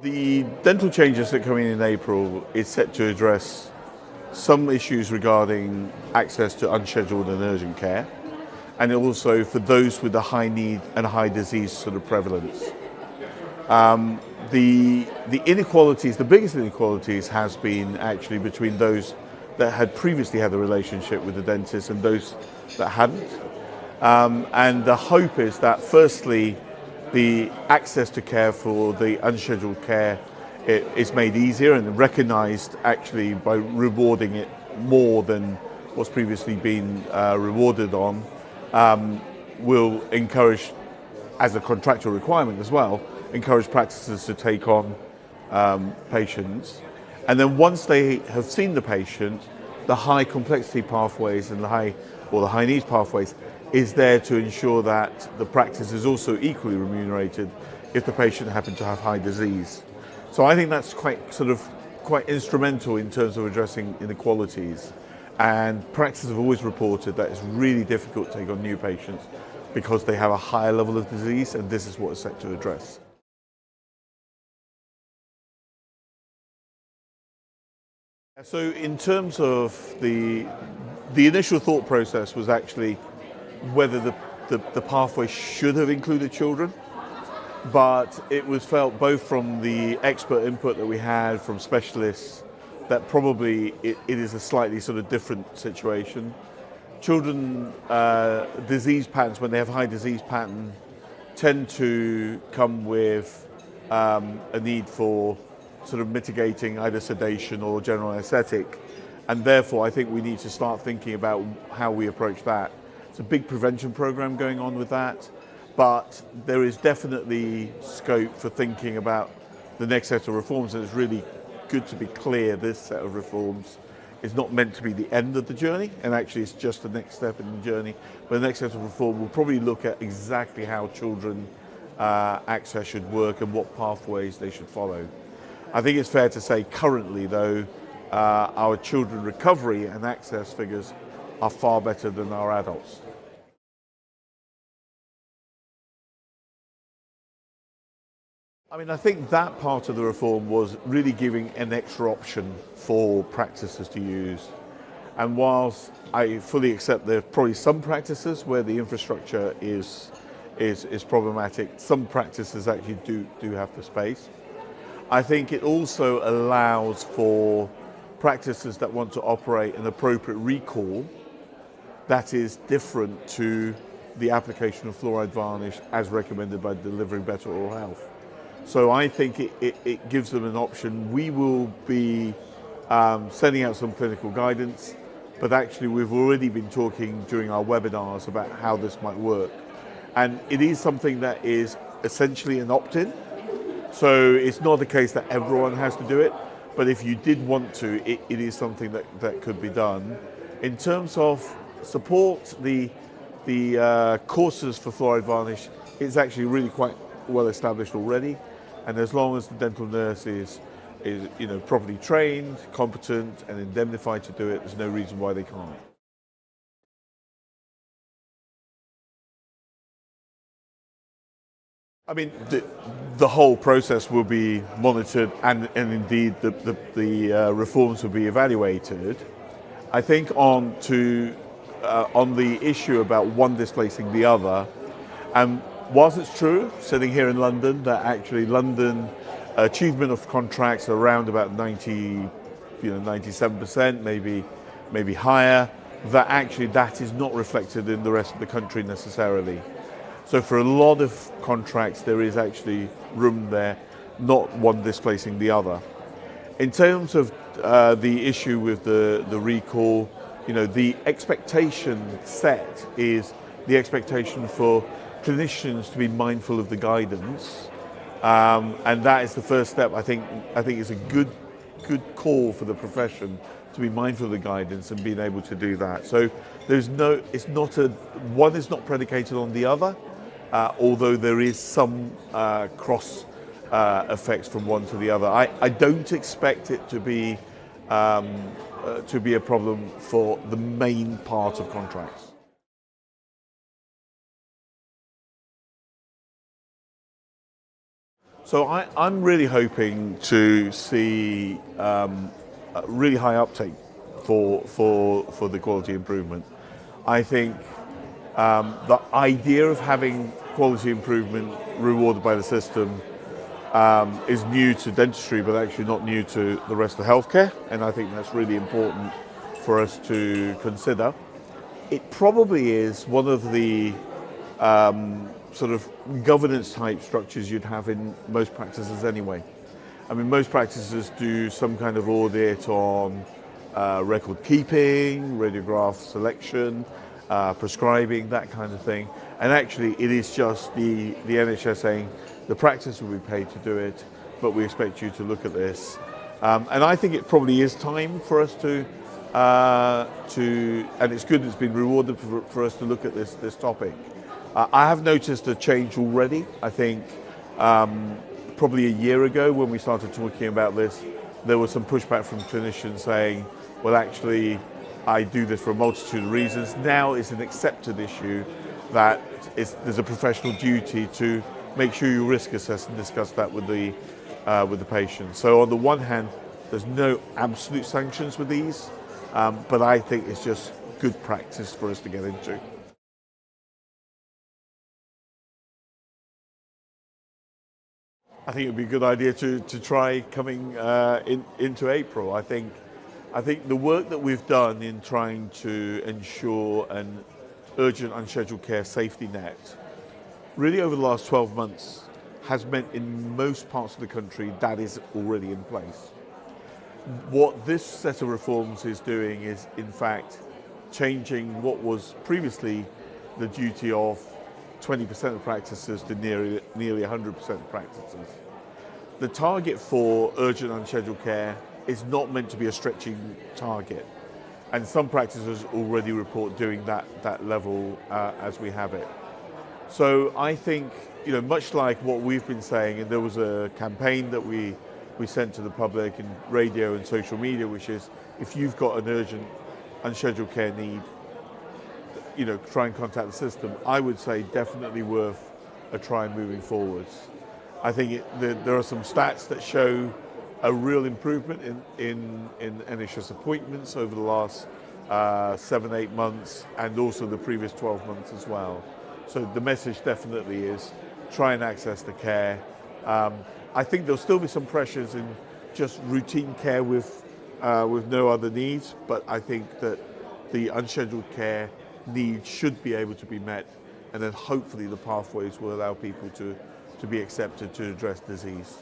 The dental changes that come in April is set to address some issues regarding access to unscheduled and urgent care, and also for those with a high need and high disease sort of prevalence. The inequalities, the biggest inequalities has been actually between those that had previously had a relationship with the dentist and those that hadn't. And the hope is that firstly, the access to care for the unscheduled care is made easier and recognised actually by rewarding it more than what's previously been rewarded on, will encourage, as a contractual requirement as well, encourage practices to take on patients. And then once they have seen the patient, the high complexity pathways and the high needs pathways is there to ensure that the practice is also equally remunerated if the patient happened to have high disease. So I think that's quite instrumental in terms of addressing inequalities. And practices have always reported that it's really difficult to take on new patients because they have a higher level of disease, and this is what it's set to address. So in terms of the initial thought process was actually whether the pathway should have included children, but it was felt both from the expert input that we had from specialists that probably it is a slightly sort of different situation. Children disease patterns, when they have high disease pattern, tend to come with a need for sort of mitigating either sedation or general anesthetic, and therefore I think we need to start thinking about how we approach that. It's a big prevention program going on with that, but there is definitely scope for thinking about the next set of reforms, and it's really good to be clear this set of reforms is not meant to be the end of the journey, and actually it's just the next step in the journey. But the next set of reform will probably look at exactly how children access should work and what pathways they should follow. I think it's fair to say currently though, our children recovery and access figures are far better than our adults. I mean, I think that part of the reform was really giving an extra option for practices to use. And whilst I fully accept there are probably some practices where the infrastructure is problematic, some practices actually do have the space. I think it also allows for practices that want to operate an appropriate recall that is different to the application of fluoride varnish as recommended by Delivering Better Oral Health. So I think it gives them an option. We will be sending out some clinical guidance, but actually we've already been talking during our webinars about how this might work. And it is something that is essentially an opt-in. So it's not the case that everyone has to do it, but if you did want to, it is something that could be done. In terms of support, the courses for fluoride varnish is actually really quite well established already, and as long as the dental nurse is properly trained, competent and indemnified to do it, there's no reason why they can't. I mean, the whole process will be monitored, and indeed the reforms will be evaluated. I think on the issue about one displacing the other, whilst it's true, sitting here in London, that actually London achievement of contracts are around about 97%, maybe higher, that actually that is not reflected in the rest of the country necessarily. So for a lot of contracts, there is actually room there, not one displacing the other. In terms of the issue with the recall, the expectation set is the expectation for clinicians to be mindful of the guidance, and that is the first step. I think it's a good call for the profession to be mindful of the guidance and being able to do that. So one is not predicated on the other, although there is some cross effects from one to the other. I don't expect it to be a problem for the main part of contracts. So I'm really hoping to see a really high uptake for the quality improvement. I think the idea of having quality improvement rewarded by the system is new to dentistry, but actually not new to the rest of healthcare, and I think that's really important for us to consider. It probably is one of the sort of governance type structures you'd have in most practices anyway. I mean, most practices do some kind of audit on record keeping, radiograph selection, prescribing, that kind of thing. And actually, it is just the NHS saying the practice will be paid to do it, but we expect you to look at this. And I think it probably is time for us to and it's good it's been rewarded for us to look at this topic. I have noticed a change already. I think probably a year ago when we started talking about this, there was some pushback from clinicians saying, well, actually, I do this for a multitude of reasons. Now it's an accepted issue that there's a professional duty to make sure you risk assess and discuss that with the patient. So on the one hand, there's no absolute sanctions with these, but I think it's just good practice for us to get into. I think it would be a good idea to try coming into April. I think the work that we've done in trying to ensure an urgent unscheduled care safety net, really over the last 12 months, has meant in most parts of the country that is already in place. What this set of reforms is doing is, in fact, changing what was previously the duty of 20% of practices to nearly 100% of practices. The target for urgent unscheduled care is not meant to be a stretching target, and some practices already report doing that level as we have it. So I think, much like what we've been saying, and there was a campaign that we sent to the public in radio and social media, which is, if you've got an urgent unscheduled care need, try and contact the system. I would say definitely worth a try moving forwards. I think there are some stats that show a real improvement in NHS appointments over the last 7-8 months, and also the previous 12 months as well. So the message definitely is try and access the care. I think there'll still be some pressures in just routine care with no other needs, but I think that the unscheduled care needs should be able to be met, and then hopefully the pathways will allow people to be accepted to address disease.